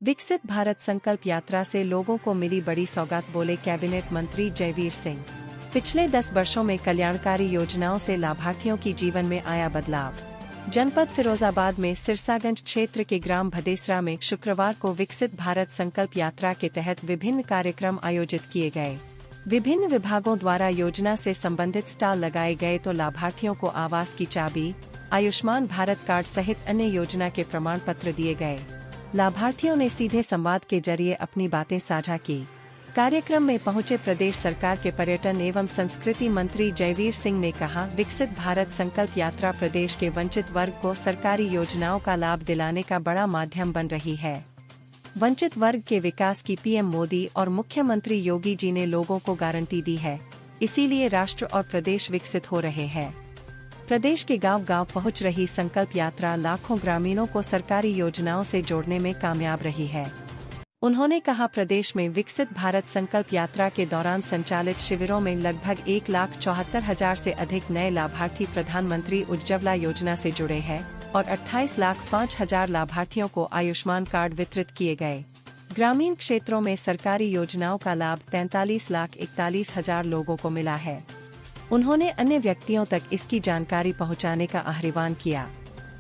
विकसित भारत संकल्प यात्रा से लोगों को मिली बड़ी सौगात, बोले कैबिनेट मंत्री जयवीर सिंह। पिछले 10 वर्षों में कल्याणकारी योजनाओं से लाभार्थियों की जीवन में आया बदलाव। जनपद फिरोजाबाद में सिरसागंज क्षेत्र के ग्राम भदेसरा में शुक्रवार को विकसित भारत संकल्प यात्रा के तहत विभिन्न कार्यक्रम आयोजित किए गए। विभिन्न विभागों द्वारा योजना से संबंधित स्टॉल लगाए गए तो लाभार्थियों को आवास की चाबी, आयुष्मान भारत कार्ड सहित अन्य योजना के प्रमाण पत्र दिए गए। लाभार्थियों ने सीधे संवाद के जरिए अपनी बातें साझा की। कार्यक्रम में पहुंचे प्रदेश सरकार के पर्यटन एवं संस्कृति मंत्री जयवीर सिंह ने कहा, विकसित भारत संकल्प यात्रा प्रदेश के वंचित वर्ग को सरकारी योजनाओं का लाभ दिलाने का बड़ा माध्यम बन रही है। वंचित वर्ग के विकास की पीएम मोदी और मुख्यमंत्री योगी जी ने लोगों को गारंटी दी है, इसीलिए राष्ट्र और प्रदेश विकसित हो रहे हैं। प्रदेश के गांव-गांव पहुंच रही संकल्प यात्रा लाखों ग्रामीणों को सरकारी योजनाओं से जोड़ने में कामयाब रही है। उन्होंने कहा, प्रदेश में विकसित भारत संकल्प यात्रा के दौरान संचालित शिविरों में लगभग 1,74,000 से अधिक नए लाभार्थी प्रधानमंत्री उज्ज्वला योजना से जुड़े हैं और 28,05,000 लाभार्थियों को आयुष्मान कार्ड वितरित किए गए। ग्रामीण क्षेत्रों में सरकारी योजनाओं का लाभ 43,41,000 लोगों को मिला है। उन्होंने अन्य व्यक्तियों तक इसकी जानकारी पहुंचाने का आह्वान किया।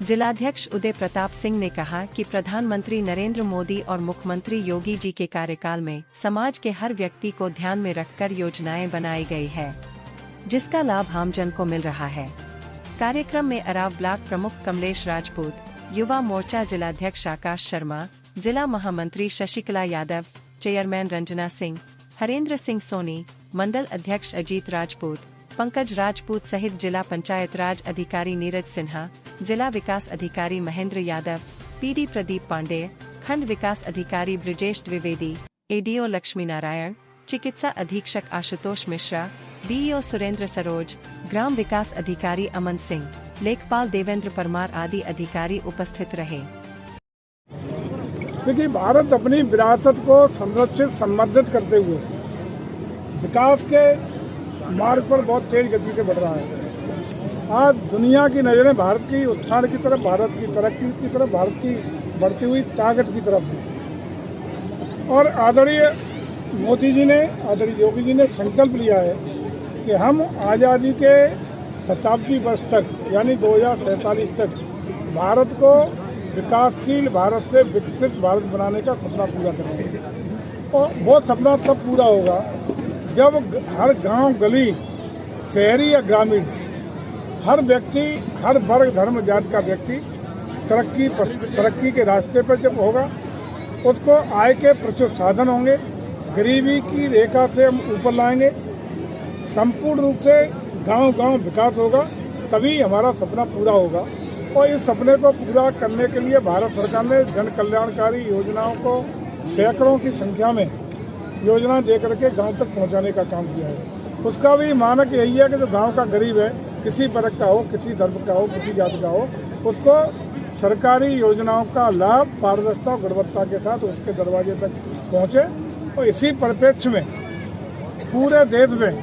जिलाध्यक्ष उदय प्रताप सिंह ने कहा कि प्रधानमंत्री नरेंद्र मोदी और मुख्यमंत्री योगी जी के कार्यकाल में समाज के हर व्यक्ति को ध्यान में रखकर योजनाएं बनाई गई है, जिसका लाभ आमजन को मिल रहा है। कार्यक्रम में अराव ब्लॉक प्रमुख कमलेश राजपूत, युवा मोर्चा जिलाध्यक्ष आकाश शर्मा, जिला महामंत्री शशिकला यादव, चेयरमैन रंजना सिंह, हरेंद्र सिंह सोनी, मंडल अध्यक्ष अजीत राजपूत, पंकज राजपूत सहित जिला पंचायत राज अधिकारी नीरज सिन्हा, जिला विकास अधिकारी महेंद्र यादव, पीडी प्रदीप पांडे, खंड विकास अधिकारी ब्रिजेश द्विवेदी, एडीओ लक्ष्मी नारायण, चिकित्सा अधीक्षक आशुतोष मिश्रा, बीईओ सुरेंद्र सरोज, ग्राम विकास अधिकारी अमन सिंह, लेखपाल देवेंद्र परमार आदि अधिकारी उपस्थित रहे। देखिए, भारत अपनी विरासत को संरक्षित संवर्धित करते हुए विकास के मार्ग पर बहुत तेज गति से बढ़ रहा है। आज दुनिया की नज़रें भारत की उत्थान की तरफ, भारत की तरक्की की तरफ, भारत की बढ़ती हुई ताकत की तरफ है। और आदरणीय मोदी जी ने, आदरणीय योगी जी ने संकल्प लिया है कि हम आज़ादी के शताब्दी वर्ष तक यानी 2047 तक भारत को विकासशील भारत से विकसित भारत बनाने का सपना पूरा करेंगे। और वो सपना तब पूरा होगा जब हर गांव, गली, शहरी या ग्रामीण, हर व्यक्ति, हर वर्ग, धर्म, जाति का व्यक्ति तरक्की के रास्ते पर जब होगा, उसको आय के प्रचुर साधन होंगे, गरीबी की रेखा से हम ऊपर लाएंगे, संपूर्ण रूप से गांव-गांव विकास होगा, तभी हमारा सपना पूरा होगा। और इस सपने को पूरा करने के लिए भारत सरकार ने जन कल्याणकारी योजनाओं को सैकड़ों की संख्या में योजना दे करके गांव तक पहुंचाने का काम किया है। उसका भी मानक यही है कि जो गांव का गरीब है, किसी वर्ग का हो, किसी धर्म का हो, किसी जाति का हो, उसको सरकारी योजनाओं का लाभ पारदर्शिता और गुणवत्ता के साथ उसके दरवाजे तक पहुंचे। और इसी परिप्रेक्ष्य में पूरे देश में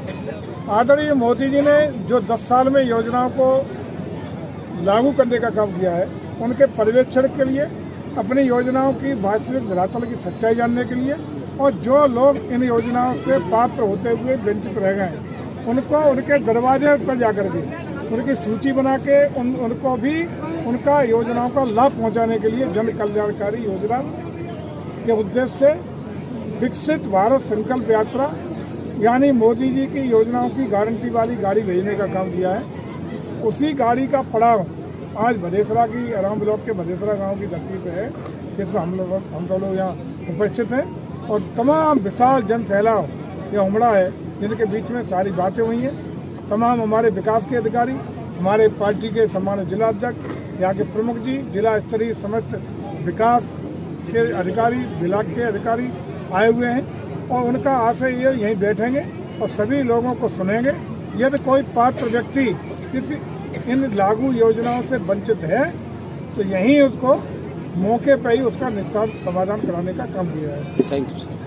आदरणीय मोदी जी ने जो 10 साल में योजनाओं को लागू करने का काम किया है, उनके पर्यवेक्षण के लिए, अपनी योजनाओं की वास्तविक धरातल की सच्चाई जानने के लिए, और जो लोग इन योजनाओं से पात्र होते हुए वंचित रह गए हैं, उनको उनके दरवाजे पर जाकर के उनकी सूची बना के उनको भी उनका योजनाओं का लाभ पहुंचाने के लिए जन कल्याणकारी योजना के उद्देश्य से विकसित भारत संकल्प यात्रा यानी मोदी जी की योजनाओं की गारंटी वाली गाड़ी भेजने का काम किया है। उसी गाड़ी का पड़ाव आज भदेसरा की, आराम ब्लॉक के भदेसरा गाँव की धरती पर है, जिसमें हम सब लोग यहाँ उपस्थित हैं। और तमाम विशाल जन सैलाब यह उमड़ा है, जिनके बीच में सारी बातें हुई हैं। तमाम हमारे विकास के अधिकारी, हमारे पार्टी के सम्मानित जिलाध्यक्ष, यहाँ के प्रमुख जी, जिला स्तरीय समस्त विकास के अधिकारी, विभाग के अधिकारी आए हुए हैं। और उनका आशय ये यहीं बैठेंगे और सभी लोगों को सुनेंगे। यदि कोई पात्र व्यक्ति इन लागू योजनाओं से वंचित है तो यहीं उसको मौके पर ही उसका निस्तार समाधान कराने का काम किया है। Thank you sir.